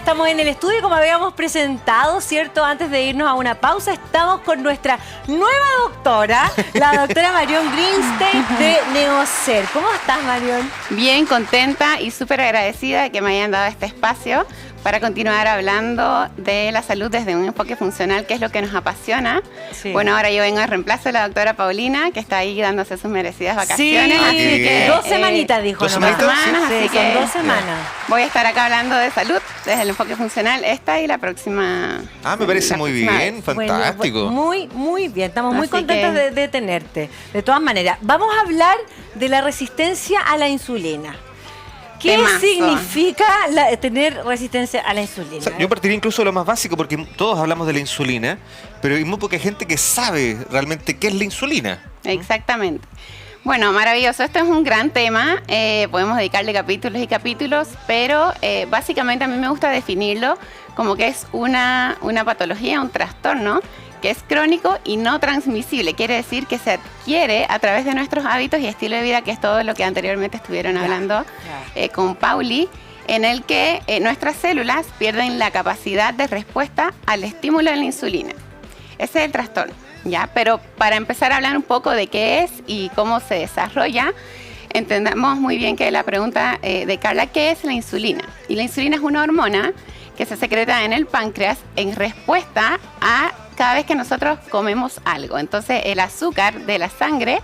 estamos en el estudio, como habíamos presentado, ¿cierto? Antes de irnos a una pausa, estamos con nuestra nueva doctora, la doctora Marion Greenstein de Neocer. ¿Cómo estás, Marion? Bien, contenta y súper agradecida de que me hayan dado este espacio para continuar hablando de la salud desde un enfoque funcional, que es lo que nos apasiona. Sí. Bueno, ahora yo vengo de reemplazo de la doctora Paulina, que está ahí dándose sus merecidas vacaciones. Sí, así que, 2 semanitas, dijo. 2 semanas, así que son 2 semanas. Voy a estar acá hablando de salud desde el enfoque funcional esta y la próxima. Me parece muy bien, fantástico. Bueno, muy bien, estamos muy contentos de tenerte. De todas maneras, vamos a hablar de la resistencia a la insulina. ¿Qué significa tener resistencia a la insulina? O sea, yo partiría incluso de lo más básico, porque todos hablamos de la insulina, pero hay muy poca gente que sabe realmente qué es la insulina. Exactamente. Bueno, maravilloso. Esto es un gran tema. Podemos dedicarle capítulos y capítulos, pero básicamente a mí me gusta definirlo como que es una patología, un trastorno que es crónico y no transmisible. Quiere decir que se adquiere a través de nuestros hábitos y estilo de vida, que es todo lo que anteriormente estuvieron hablando con Pauli, en el que nuestras células pierden la capacidad de respuesta al estímulo de la insulina. Ese es el trastorno, ¿ya? Pero para empezar a hablar un poco de qué es y cómo se desarrolla, entendamos muy bien que la pregunta de Carla, ¿qué es la insulina? Y la insulina es una hormona que se secreta en el páncreas en respuesta a cada vez que nosotros comemos algo. Entonces el azúcar de la sangre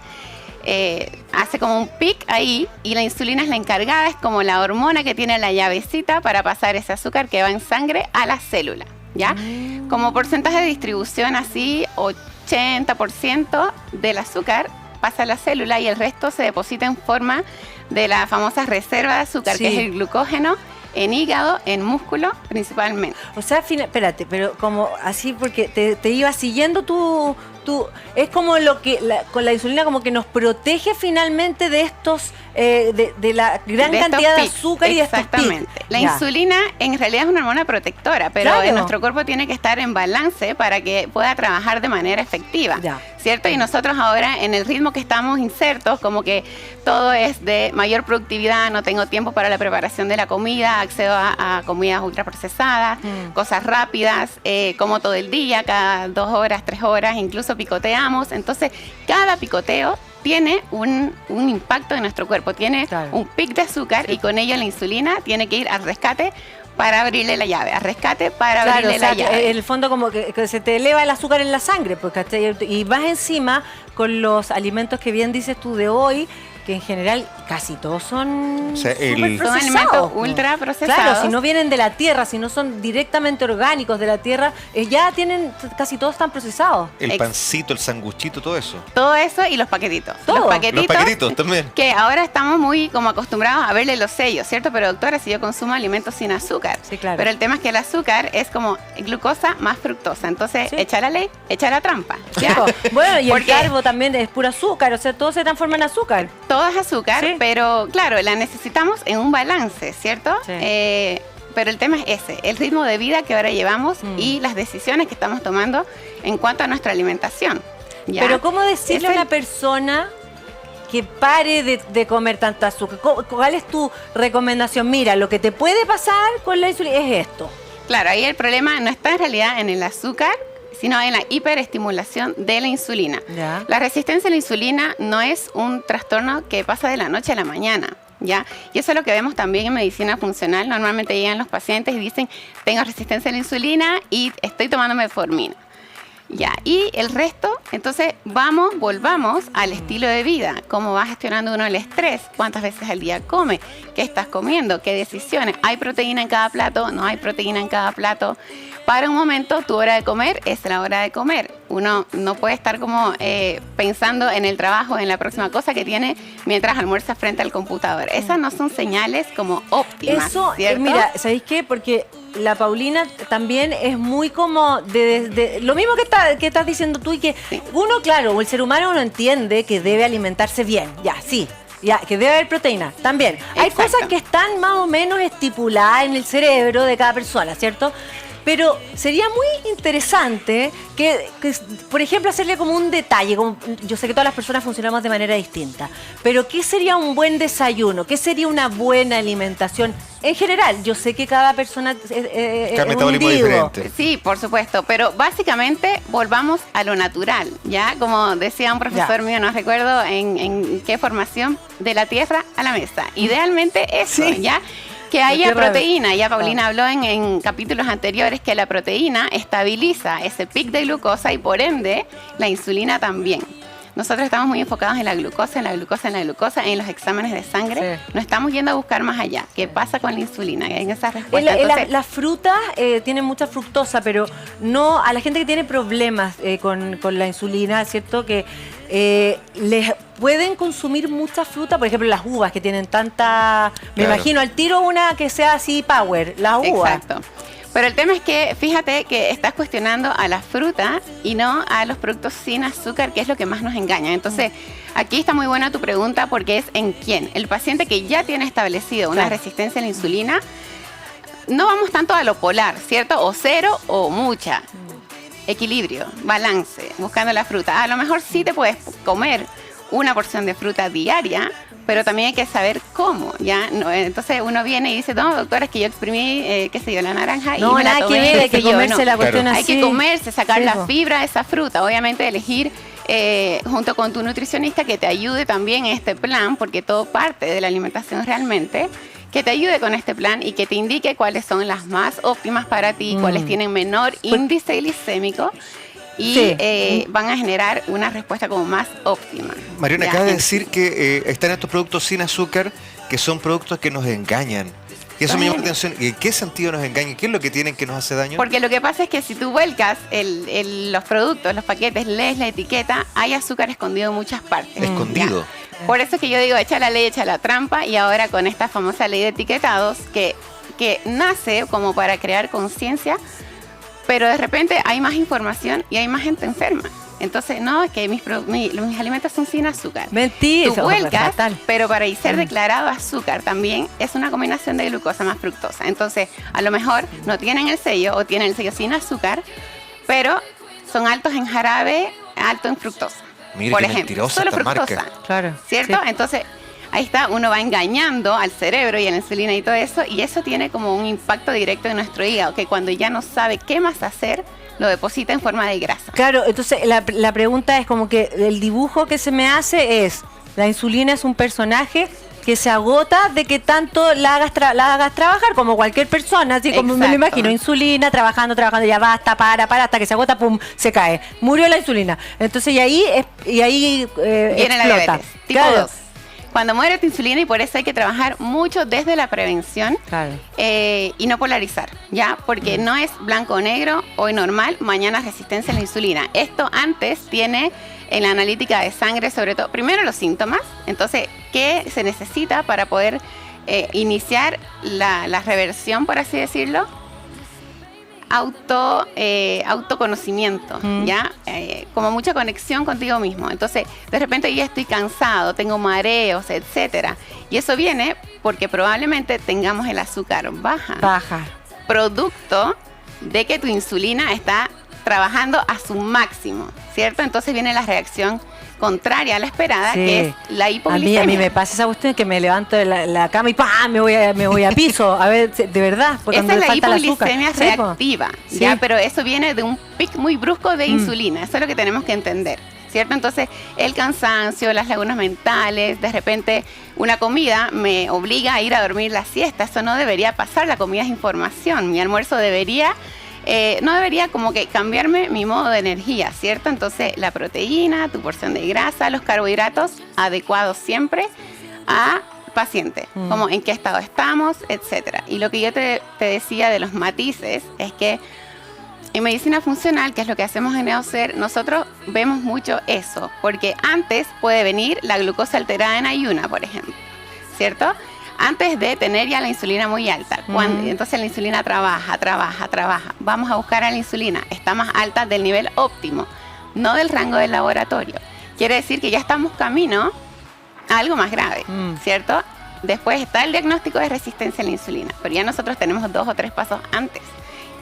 hace como un pic ahí y la insulina es la encargada, es como la hormona que tiene la llavecita para pasar ese azúcar que va en sangre a la célula, ¿ya? Como porcentaje de distribución así, 80% del azúcar pasa a la célula y el resto se deposita en forma de la famosa reserva de azúcar, que es el glucógeno, en hígado, en músculo principalmente. O sea, espérate, pero como así, porque te iba siguiendo tu es como lo que con la insulina como que nos protege finalmente de estos de la gran cantidad de azúcar y de estos pics. Exactamente. La insulina en realidad es una hormona protectora, pero en nuestro cuerpo tiene que estar en balance para que pueda trabajar de manera efectiva. ¿Cierto? Y nosotros ahora en el ritmo que estamos insertos, como que todo es de mayor productividad, no tengo tiempo para la preparación de la comida, accedo a comidas ultraprocesadas, cosas rápidas, como todo el día, cada 2 horas, 3 horas, incluso picoteamos. Entonces, cada picoteo tiene un impacto en nuestro cuerpo, tiene un pic de azúcar y con ello la insulina tiene que ir al rescate para abrirle la llave, abrirle la llave. En el fondo como que se te eleva el azúcar en la sangre, porque y vas encima con los alimentos que bien dices tú de hoy, que en general casi todos son son alimentos ultra procesados. Claro, si no vienen de la tierra, si no son directamente orgánicos de la tierra, ya casi todos están procesados. El pancito, el sanguchito, todo eso. Todo eso y los paquetitos. Los paquetitos también. Que ahora estamos muy como acostumbrados a verle los sellos, ¿cierto? Pero doctora, si yo consumo alimentos sin azúcar. Sí, claro. Pero el tema es que el azúcar es como glucosa más fructosa. Entonces, echa la ley, echa la trampa. Bueno, y el carbo también es puro azúcar, o sea, todo se transforma en azúcar. Todo es azúcar, pero claro, la necesitamos en un balance, ¿cierto? Sí. Pero el tema es ese, el ritmo de vida que ahora llevamos y las decisiones que estamos tomando en cuanto a nuestra alimentación. ¿Ya? Pero ¿cómo decirle a una persona que pare de comer tanta azúcar? ¿Cuál es tu recomendación? Mira, lo que te puede pasar con la insulina es esto. Claro, ahí el problema no está en realidad en el azúcar, sino en la hiperestimulación de la insulina. La resistencia a la insulina no es un trastorno que pasa de la noche a la mañana, ¿ya? Y eso es lo que vemos también en medicina funcional. Normalmente llegan los pacientes y dicen, tengo resistencia a la insulina y estoy tomando metformina. Ya, y el resto, entonces volvamos al estilo de vida. ¿Cómo va gestionando uno el estrés? ¿Cuántas veces al día come? ¿Qué estás comiendo? ¿Qué decisiones? ¿Hay proteína en cada plato? ¿No hay proteína en cada plato? Para un momento, tu hora de comer es la hora de comer. Uno no puede estar como pensando en el trabajo, en la próxima cosa que tiene mientras almuerza frente al computador. Esas no son señales como óptimas, eso, ¿cierto? Mira, ¿sabéis qué? Porque la Paulina también es muy como lo mismo que estás diciendo tú y que uno, claro, el ser humano uno entiende que debe alimentarse bien, que debe haber proteína, también. Hay cosas que están más o menos estipuladas en el cerebro de cada persona, ¿cierto? Pero sería muy interesante que, por ejemplo, hacerle como un detalle. Yo sé que todas las personas funcionamos de manera distinta, pero ¿qué sería un buen desayuno? ¿Qué sería una buena alimentación? En general, yo sé que cada persona es un metabolismo individuo. diferente. Sí, por supuesto, pero básicamente volvamos a lo natural, ¿ya? Como decía un profesor mío, no recuerdo en qué formación, de la tierra a la mesa. Idealmente eso, Sí. ¿ya? Que haya proteína. Ya Paulina habló en capítulos anteriores que la proteína estabiliza ese pic de glucosa y por ende la insulina también. Nosotros estamos muy enfocados en la glucosa, en la glucosa, en la glucosa, en los exámenes de sangre. Sí. No estamos yendo a buscar más allá. ¿Qué pasa con la insulina? En esa respuesta. Entonces, Las frutas tienen mucha fructosa, pero no a la gente que tiene problemas con la insulina, ¿cierto? Que les pueden consumir mucha fruta, por ejemplo, las uvas que tienen tanta... Me Claro. imagino al tiro una que sea así power, las uvas. exacto. Pero el tema es que, fíjate que estás cuestionando a la fruta y no a los productos sin azúcar, que es lo que más nos engaña. Entonces, aquí está muy buena tu pregunta porque es en quién. El paciente que ya tiene establecido una Claro. resistencia a la insulina, no vamos tanto a lo polar, ¿cierto? O cero o mucha. Equilibrio, balance, buscando la fruta. A lo mejor sí te puedes comer una porción de fruta diaria, pero también hay que saber cómo, ¿ya? No, entonces uno viene y dice, no, doctora, es que yo exprimí, qué sé yo, la naranja No, y me la nada tomé, que ver, hay qué sé que yo, comerse no. la cuestión Claro. así. Hay que comerse, sacar Sí, la po. fibra de esa fruta. Obviamente elegir junto con tu nutricionista que te ayude también en este plan, porque todo parte de la alimentación realmente, que te ayude con este plan y que te indique cuáles son las más óptimas para ti, cuáles tienen menor índice glicémico y Sí. van a generar una respuesta como más óptima. Mariona, Ya, acaba de en- decir que están estos productos sin azúcar, que son productos que nos engañan. Y eso me llama la Bueno. atención. ¿En qué sentido nos engañan? ¿Qué es lo que tienen que nos hace daño? Porque lo que pasa es que si tú vuelcas los productos, los paquetes, lees la etiqueta, hay azúcar escondido en muchas partes. Escondido. Ya. Por eso es que yo digo, echa la ley, echa la trampa, y ahora con esta famosa ley de etiquetados que nace como para crear conciencia, pero de repente hay más información y hay más gente enferma. Entonces, no, es que mis alimentos son sin azúcar. Mentira. Tú vuelcas, fatal. pero para ser declarado azúcar también es una combinación de glucosa más fructosa. Entonces, a lo mejor no tienen el sello o tienen el sello sin azúcar, pero son altos en jarabe, alto en fructosa. Mire por qué ejemplo, mentirosa solo esta fructosa. marca. Claro. ¿Cierto? Sí. Entonces, ahí está, uno va engañando al cerebro y a la insulina y todo eso, y eso tiene como un impacto directo en nuestro hígado, que cuando ya no sabe qué más hacer, lo deposita en forma de grasa. Claro, entonces la pregunta es como que el dibujo que se me hace es, la insulina es un personaje que se agota de que tanto la hagas trabajar como cualquier persona, así como me lo Exacto. imagino, insulina, trabajando, ya basta, para, hasta que se agota, pum, se cae. Murió la insulina. Entonces, y ahí Viene la explota. diabetes, tipo Claro. 2. Cuando muere tu insulina, y por eso hay que trabajar mucho desde la prevención Claro. y no polarizar, ¿ya? Porque no es blanco o negro, hoy normal, mañana resistencia a la insulina. Esto antes tiene en la analítica de sangre, sobre todo, primero los síntomas, entonces, ¿qué se necesita para poder iniciar la reversión, por así decirlo? Autoconocimiento, ¿ya? Como mucha conexión contigo mismo. Entonces, de repente ya estoy cansado, tengo mareos, etcétera. Y eso viene porque probablemente tengamos el azúcar Baja. producto de que tu insulina está trabajando a su máximo, ¿cierto? Entonces viene la reacción contraria a la esperada, Sí. que es la A hipoglicemia. mí me pasa esa cuestión que me levanto de la cama y ¡pam! Me voy a piso. A ver, de verdad. Porque Esa cuando es le la falta el azúcar. hipoglicemia Sí, po. reactiva, Sí. ¿ya? Pero eso viene de un pic muy brusco de insulina. Eso es lo que tenemos que entender, ¿cierto? Entonces, el cansancio, las lagunas mentales, de repente una comida me obliga a ir a dormir la siesta. Eso no debería pasar. La comida es información. Mi almuerzo no debería como que cambiarme mi modo de energía, ¿cierto? Entonces, la proteína, tu porción de grasa, los carbohidratos adecuados siempre a paciente, como en qué estado estamos, etcétera. Y lo que yo te decía de los matices es que en medicina funcional, que es lo que hacemos en Neocer, nosotros vemos mucho eso, porque antes puede venir la glucosa alterada en ayuna, por ejemplo, ¿cierto? Antes de tener ya la insulina muy alta. Entonces la insulina trabaja. Vamos a buscar a la insulina. Está más alta del nivel óptimo, no del rango del laboratorio. Quiere decir que ya estamos camino a algo más grave, ¿cierto? Después está el diagnóstico de resistencia a la insulina, pero ya nosotros tenemos 2 o 3 pasos antes.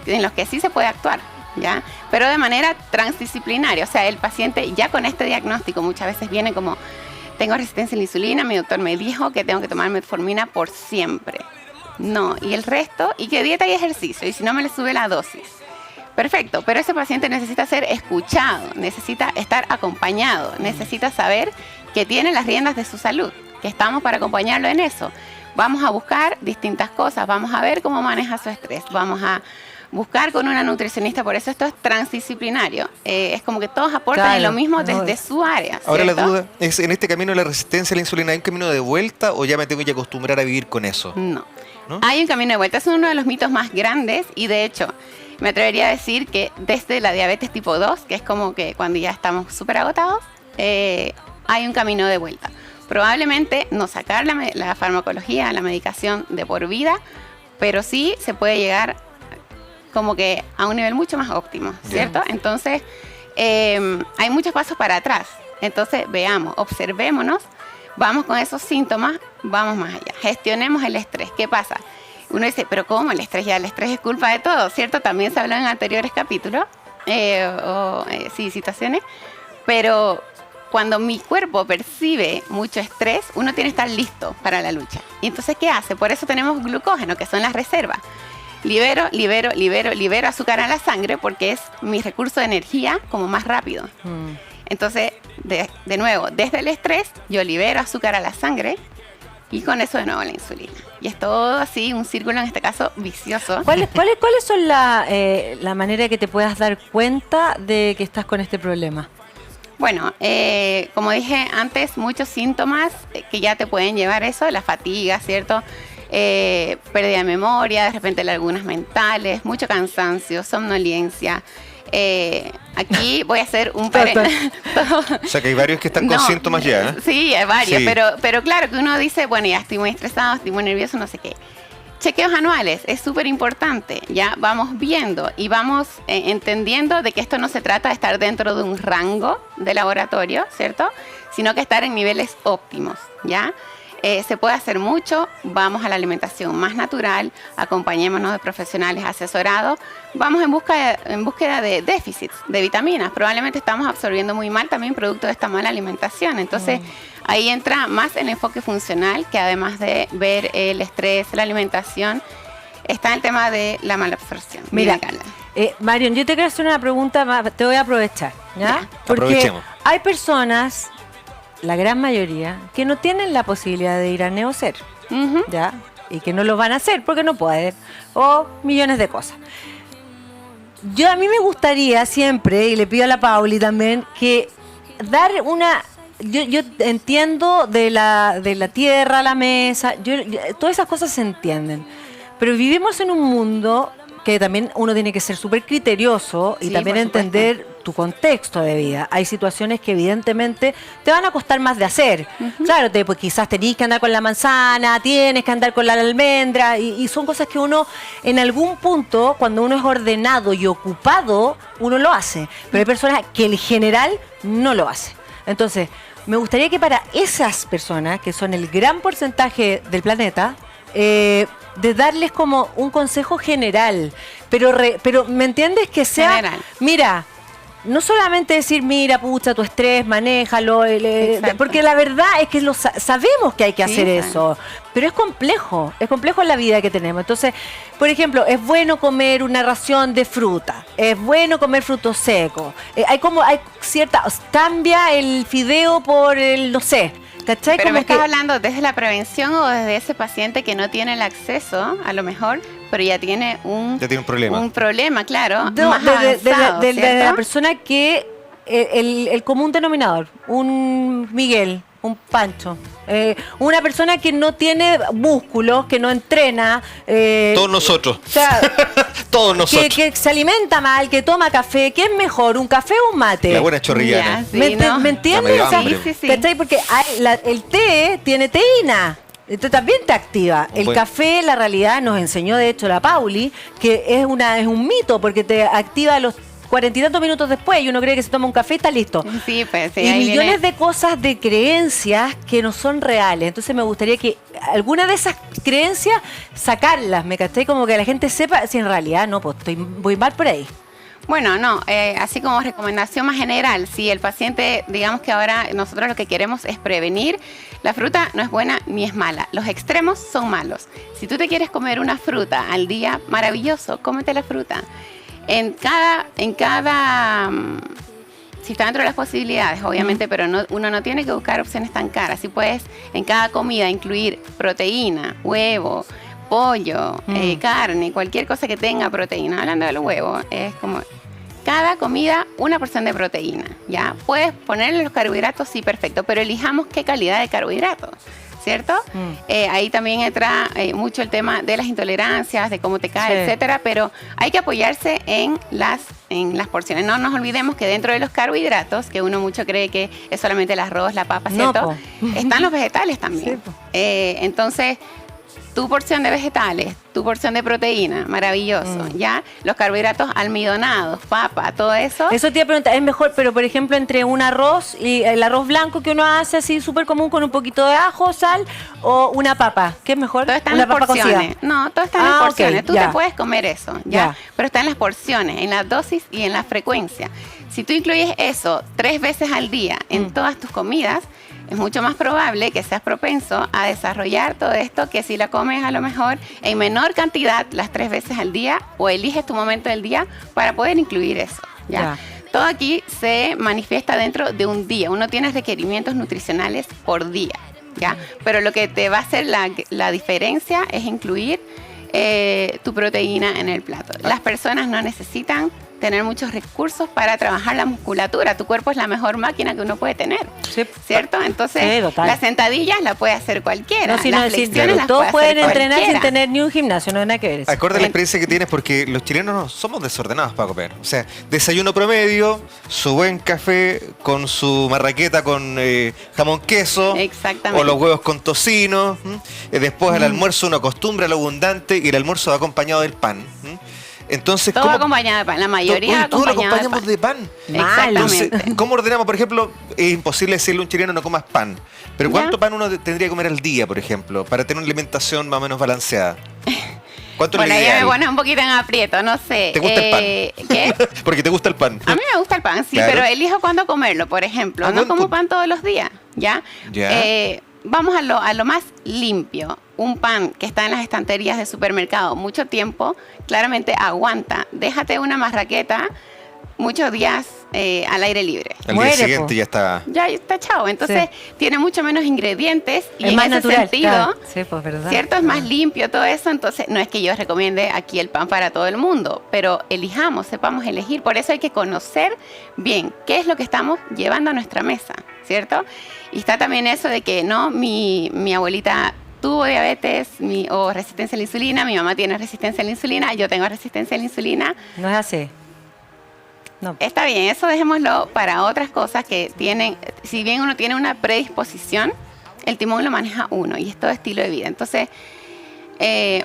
en los que sí se puede actuar, ¿ya? Pero de manera transdisciplinaria. O sea, el paciente ya con este diagnóstico muchas veces viene como, tengo resistencia a la insulina, mi doctor me dijo que tengo que tomar metformina por siempre. No, y el resto, y que dieta y ejercicio, y si no me le sube la dosis. Perfecto, pero ese paciente necesita ser escuchado, necesita estar acompañado, necesita saber que tiene las riendas de su salud, que estamos para acompañarlo en eso. Vamos a buscar distintas cosas, vamos a ver cómo maneja su estrés, vamos a buscar con una nutricionista, por eso esto es transdisciplinario. Es como que todos aportan en lo mismo desde su área. Ahora ¿cierto? la duda es, en este camino de la resistencia a la insulina, ¿hay un camino de vuelta o ya me tengo que acostumbrar a vivir con eso? No. ¿No? Hay un camino de vuelta, es uno de los mitos más grandes y de hecho me atrevería a decir que desde la diabetes tipo 2, que es como que cuando ya estamos súper agotados, hay un camino de vuelta. Probablemente no sacar la farmacología, la medicación de por vida, pero sí se puede llegar como que a un nivel mucho más óptimo, ¿cierto? Bien. Entonces, hay muchos pasos para atrás. Entonces, veamos, observémonos, vamos con esos síntomas, vamos más allá. Gestionemos el estrés. ¿Qué pasa? Uno dice, pero ¿cómo el estrés? Ya el estrés es culpa de todo, ¿cierto? También se habló en anteriores capítulos, situaciones, pero cuando mi cuerpo percibe mucho estrés, uno tiene que estar listo para la lucha. Y entonces, ¿qué hace? Por eso tenemos glucógeno, que son las reservas. Libero azúcar a la sangre porque es mi recurso de energía como más rápido. Entonces, de nuevo, desde el estrés, yo libero azúcar a la sangre y con eso de nuevo la insulina. Y es todo así, un círculo en este caso vicioso. ¿Cuáles son la manera que te puedas dar cuenta de que estás con este problema? Bueno, como dije antes, muchos síntomas que ya te pueden llevar a eso, la fatiga, ¿cierto? Pérdida de memoria, de repente lagunas mentales, mucho cansancio, somnolencia. Aquí voy a hacer un paréntesis. O sea que hay varios que están con síntomas ya, ¿eh? Sí, hay varios, Sí. pero claro que uno dice, bueno, ya estoy muy estresado, estoy muy nervioso, no sé qué. Chequeos anuales, es súper importante, ya vamos viendo y vamos entendiendo de que esto no se trata de estar dentro de un rango de laboratorio, ¿cierto? Sino que estar en niveles óptimos, ¿ya? Se puede hacer mucho, vamos a la alimentación más natural, acompañémonos de profesionales asesorados, vamos en búsqueda de déficits de vitaminas, probablemente estamos absorbiendo muy mal también producto de esta mala alimentación, entonces ahí entra más el enfoque funcional, que además de ver el estrés, la alimentación, está el tema de la mala absorción. Mira, Marion, yo te quiero hacer una pregunta, te voy a aprovechar, ¿ya? Porque aprovechemos. hay personas, la gran mayoría, que no tienen la posibilidad de ir a Neocer, ¿ya? Y que no lo van a hacer porque no pueden, o millones de cosas. A mí me gustaría siempre, y le pido a la Pauli también, que dar una... Yo entiendo de la tierra a la mesa, todas esas cosas se entienden, pero vivimos en un mundo que también uno tiene que ser súper criterioso y Sí, también por supuesto. entender tu contexto de vida. Hay situaciones que evidentemente te van a costar más de hacer. Claro, pues quizás tenés que andar con la manzana, tienes que andar con la almendra y son cosas que uno en algún punto, cuando uno es ordenado y ocupado, uno lo hace. Pero hay personas que en general no lo hacen. Entonces, me gustaría que para esas personas, que son el gran porcentaje del planeta, de darles como un consejo general, pero ¿me entiendes? Que sea, General. mira, no solamente decir, mira, pucha, tu estrés, manéjalo, Exacto. porque la verdad es que sabemos que hay que Sí, hacer eso, pero es complejo en la vida que tenemos. Entonces, por ejemplo, es bueno comer una ración de fruta, es bueno comer frutos secos, hay cierta, cambia el fideo por el, no sé, ¿cachai? Pero Como me estás que- hablando desde la prevención o desde ese paciente que no tiene el acceso, a lo mejor, pero ya tiene un problema. Un problema, claro. No, más de avanzado, la ¿cierto? persona que el común denominador, un Miguel, un Pancho, una persona que no tiene músculos, que no entrena, Todos nosotros. o sea, Todos nosotros. que se alimenta mal, que toma café, ¿qué es mejor, un café o un mate? La buena chorrillana. Ya, sí, ¿Me ¿no? entiendes? Da O sea, medio hambre. Sí, sí. ¿cachai? Porque el té tiene teína. Entonces también te activa. El Bueno. café, la realidad, nos enseñó de hecho la Pauli, que es un mito porque te activa los 40 y tantos minutos después y uno cree que se toma un café y está listo. Sí, pues sí. Y ahí millones viene. de cosas, de creencias que no son reales. Entonces me gustaría que alguna de esas creencias sacarlas, ¿me caché? Como que la gente sepa si en realidad no, pues voy mal por ahí. Bueno, no, así como recomendación más general, si el paciente, digamos que ahora nosotros lo que queremos es prevenir, la fruta no es buena ni es mala, los extremos son malos. Si tú te quieres comer una fruta al día, maravilloso, cómete la fruta. Si está dentro de las posibilidades, obviamente, pero uno no tiene que buscar opciones tan caras. Si puedes en cada comida incluir proteína, huevo, pollo, carne, cualquier cosa que tenga proteína. Hablando del huevo, es como cada comida una porción de proteína, ¿ya? Puedes ponerle los carbohidratos, sí, perfecto, pero elijamos qué calidad de carbohidratos, ¿cierto? Ahí también entra mucho el tema de las intolerancias, de cómo te cae, Sí. etcétera, pero hay que apoyarse en las porciones. No nos olvidemos que dentro de los carbohidratos, que uno mucho cree que es solamente el arroz, la papa, No, ¿cierto? po. Están los vegetales también. Sí, po. Entonces, tu porción de vegetales, tu porción de proteína, maravilloso, ¿ya? Los carbohidratos almidonados, papa, todo eso. Eso te iba a preguntar, es mejor, pero por ejemplo, entre un arroz y el arroz blanco que uno hace así súper común con un poquito de ajo, sal, o una papa, ¿qué es mejor? Todo está en Una las papa porciones. cocida. No, todo está en las Ah, ok, porciones. Tú ya. te puedes comer eso, ¿ya? Ya. Pero está en las porciones, en la dosis y en la frecuencia. Si tú incluyes eso 3 veces al día en todas tus comidas, es mucho más probable que seas propenso a desarrollar todo esto que si la comes a lo mejor en menor cantidad las 3 veces al día o eliges tu momento del día para poder incluir eso, ¿ya? Ya. Todo aquí se manifiesta dentro de un día. Uno tiene requerimientos nutricionales por día, ¿ya? Pero lo que te va a hacer la diferencia es incluir tu proteína en el plato. Las personas no necesitan tener muchos recursos para trabajar la musculatura. Tu cuerpo es la mejor máquina que uno puede tener, Sí. ¿cierto? Entonces, Sí, total. las sentadillas las puede hacer cualquiera. No, si las no, si flexiones las todos puede pueden hacer entrenar sin cualquiera. tener ni un gimnasio, no hay nada que ver eso. Acorde a la experiencia que tienes, porque los chilenos no somos desordenados para comer. O sea, desayuno promedio, su buen café con su marraqueta con jamón queso. Exactamente. O los huevos con tocino. Después el almuerzo uno acostumbra a lo abundante y el almuerzo va acompañado del pan. Entonces, Todo acompañado de pan, la mayoría todo lo acompañado acompañamos de pan. Exactamente. Entonces, ¿cómo ordenamos? Por ejemplo, es imposible decirle a un chileno no comas pan. Pero Ya. ¿cuánto pan uno tendría que comer al día, por ejemplo, para tener una alimentación más o menos balanceada? ¿Cuánto Bueno, es lo ahí me ideal? pone un poquito en aprieto, no sé. ¿Te gusta el pan? ¿Qué? Porque te gusta el pan. A mí me gusta el pan, sí, Claro. pero elijo cuándo comerlo, por ejemplo. Ah, No bueno, como tú- pan todos los días, ¿ya? Ya. Vamos a lo más limpio. Un pan que está en las estanterías de supermercado mucho tiempo, claramente aguanta. Déjate una marraqueta muchos días al aire libre. Al Muere, día siguiente po. ya está. Ya está chao. Entonces, tiene mucho menos ingredientes y Es en más ese natural. sentido... claro. Sí, pues verdad. ¿Cierto? Es más limpio todo eso, entonces no es que yo recomiende aquí el pan para todo el mundo, pero elijamos, sepamos elegir. Por eso hay que conocer bien qué es lo que estamos llevando a nuestra mesa, ¿cierto? Y está también eso de que no, mi abuelita tuvo diabetes o resistencia a la insulina, mi mamá tiene resistencia a la insulina, yo tengo resistencia a la insulina. No es así. No. Está bien, eso dejémoslo para otras cosas que tienen, si bien uno tiene una predisposición, el timón lo maneja uno y es todo estilo de vida. Entonces,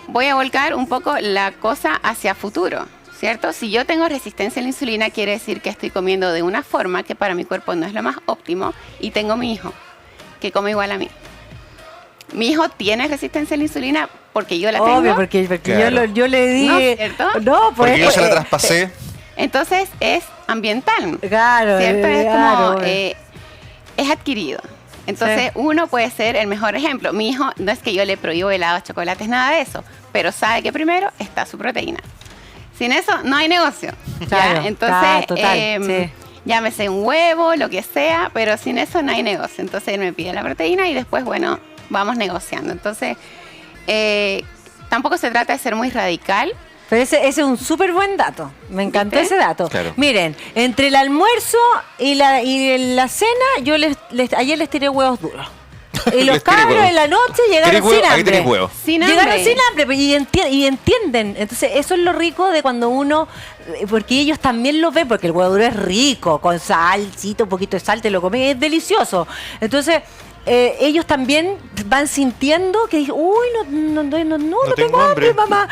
voy a volcar un poco la cosa hacia futuro, ¿cierto? Si yo tengo resistencia a la insulina, quiere decir que estoy comiendo de una forma que para mi cuerpo no es lo más óptimo y tengo mi hijo que come igual a mí. Mi hijo tiene resistencia a la insulina porque yo la tengo. Obvio, porque Claro. yo le di... No, ¿cierto? No, pues... Porque yo se la traspasé. Entonces, es ambiental. Claro, ¿Cierto? Es claro, como, es adquirido. Entonces, Sí. uno puede ser el mejor ejemplo. Mi hijo, no es que yo le prohíbo helados, chocolates, nada de eso, pero sabe que primero está su proteína. Sin eso, no hay negocio. ¿ya? Claro, Entonces, total, sí. llámese un huevo, lo que sea, pero sin eso no hay negocio. Entonces, él me pide la proteína y después, bueno, vamos negociando. Entonces, tampoco se trata de ser muy radical. Pero ese es un súper buen dato. Me encantó ¿Viste? ese dato. Claro. Miren, entre el almuerzo y la cena, yo ayer les tiré huevos duros. Y los Les tiré cabros huevos. en la noche llegaron ¿Tenés huevo? sin Ahí hambre. tenés huevo. Sin Llegaron hambre. sin hambre y entienden. Entonces, eso es lo rico de cuando uno, porque ellos también lo ven, porque el huevo duro es rico, con salcito, un poquito de sal, te lo comes, es delicioso. Entonces, ellos también van sintiendo que dicen, uy, no tengo hambre, mamá.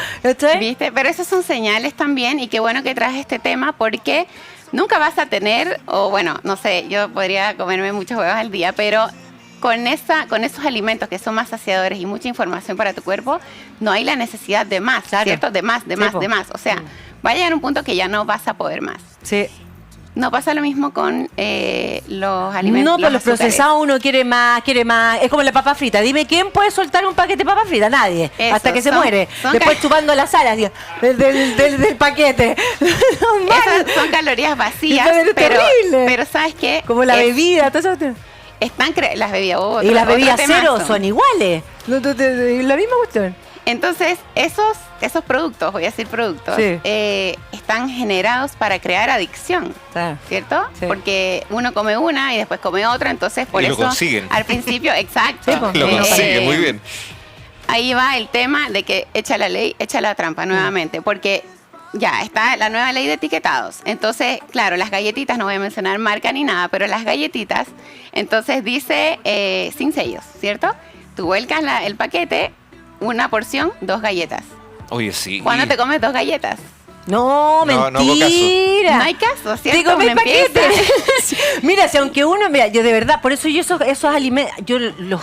¿Viste? Pero esas son señales también, y qué bueno que traes este tema, porque nunca vas a tener, o bueno, no sé, yo podría comerme muchos huevos al día, pero con esos alimentos que son más saciadores y mucha información para tu cuerpo, no hay la necesidad de más, claro. ¿cierto? De más. O sea, va a llegar un punto que ya no vas a poder más. Sí. No pasa lo mismo con los alimentos. No, pues los procesados uno quiere más. Es como la papa frita. Dime, ¿quién puede soltar un paquete de papa frita? Nadie. Eso, hasta que se muere. Después chupando las alas del paquete. Esas son calorías vacías, pero ¿sabes qué? Como la bebida, todo eso. Las bebidas. Y las bebidas cero son iguales. La misma cuestión. Entonces, esos productos, voy a decir productos, sí. Están generados para crear adicción, ¿cierto? Sí. Porque uno come una y después come otra, entonces por y eso lo consiguen. Al principio, exacto. Sí, lo consiguen, muy bien. Ahí va el tema de que echa la ley, echa la trampa nuevamente, porque ya está la nueva ley de etiquetados. Entonces, claro, las galletitas, no voy a mencionar marca ni nada, pero las galletitas, entonces dice sin sellos, ¿cierto? Tú vuelcas el paquete, una porción, 2 galletas. Oye, sí. ¿Cuándo te comes 2 galletas? No, mentira. No hay caso, ¿cierto? Te comí el paquete. Mira, si aunque uno, yo de verdad, por eso yo esos alimentos, yo no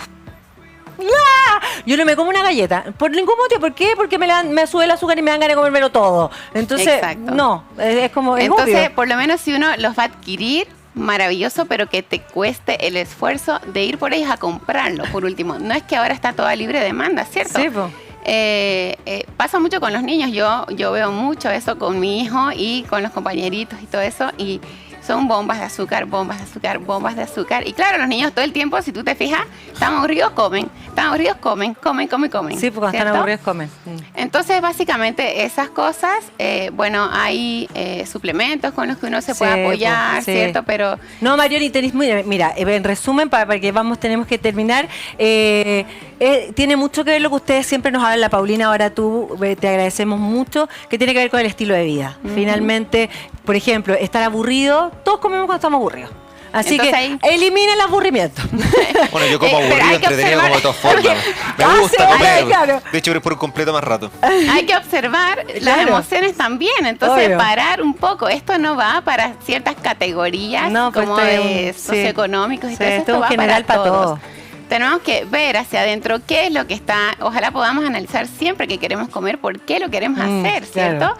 me como una galleta. Por ningún motivo. ¿Por qué? Porque me sube el azúcar y me dan ganas de comérmelo todo. Entonces, exacto. No, es como. Es entonces, obvio. Por lo menos si uno los va a adquirir, maravilloso, pero que te cueste el esfuerzo de ir por ellos a comprarlo, por último. No es que ahora está toda libre demanda, ¿cierto? Sí, pues. Pasa mucho con los niños. Yo veo mucho eso con mi hijo y con los compañeritos y todo eso, y son bombas de azúcar, bombas de azúcar, bombas de azúcar. Y claro, los niños todo el tiempo, si tú te fijas, están aburridos, comen. Comen. Sí, porque cuando están aburridos comen. Entonces, básicamente, esas cosas, bueno, hay suplementos con los que uno se puede apoyar, sí. ¿cierto? Pero no, Marión, y tenéis, mira, en resumen, para que tenemos que terminar, tiene mucho que ver lo que ustedes siempre nos hablan, la Paulina, ahora tú, te agradecemos mucho, que tiene que ver con el estilo de vida. Finalmente, por ejemplo, estar aburrido, todos comemos cuando estamos aburridos. Así entonces, que elimina el aburrimiento. Bueno, yo como aburrido, entretenido como de todas formas. Me gusta comer. Claro. De hecho, por un completo más rato. Hay que observar las emociones también. Entonces, parar un poco. Esto no va para ciertas categorías como de socioeconómicos y todo eso. Esto va general para todos. Tenemos que ver hacia adentro qué es lo que está. Ojalá podamos analizar siempre que queremos comer, por qué lo queremos hacer, ¿cierto? Claro.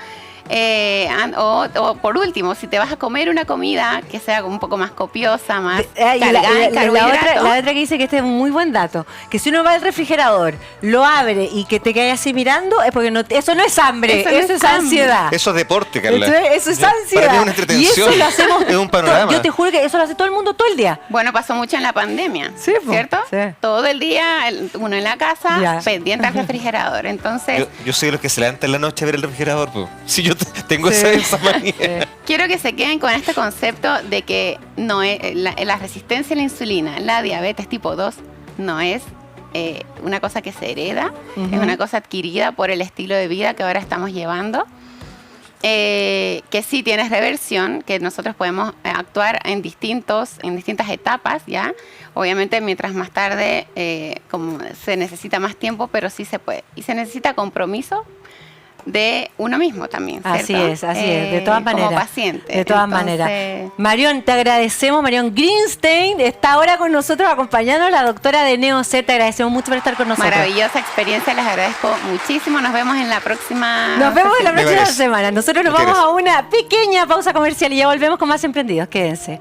O por último, si te vas a comer una comida que sea un poco más copiosa, más cargada en carbohidratos. La otra que dice que este es un muy buen dato, que si uno va al refrigerador, lo abre y que te quede así mirando, es porque eso no es hambre, eso es ansiedad. Eso es deporte, Carla. Eso es ansiedad. Para mí es una entretención. Y eso lo hacemos. Es un panorama. Yo te juro que eso lo hace todo el mundo todo el día. Bueno, pasó mucho en la pandemia, ¿cierto? Sí. Todo el día, uno en la casa, pendiente al refrigerador. Entonces, yo soy de los que se levantan en la noche a ver el refrigerador. Si yo tengo esa manía. Quiero que se queden con este concepto de que no es la resistencia a la insulina, la diabetes tipo 2, no es una cosa que se hereda, es una cosa adquirida por el estilo de vida que ahora estamos llevando. Que sí tienes reversión, que nosotros podemos actuar en distintas etapas, ¿ya? Obviamente, mientras más tarde, como se necesita más tiempo, pero sí se puede. Y se necesita compromiso de uno mismo también, ¿cierto? Así es, de todas maneras. Como paciente. De todas maneras. Marión, te agradecemos. Marión Greenstein está ahora con nosotros acompañándonos, la doctora de NeoC. Te agradecemos mucho por estar con nosotros. Maravillosa experiencia, les agradezco muchísimo. Nos vemos en la próxima semana. Nosotros nos vamos a una pequeña pausa comercial y ya volvemos con más Emprendidos. Quédense.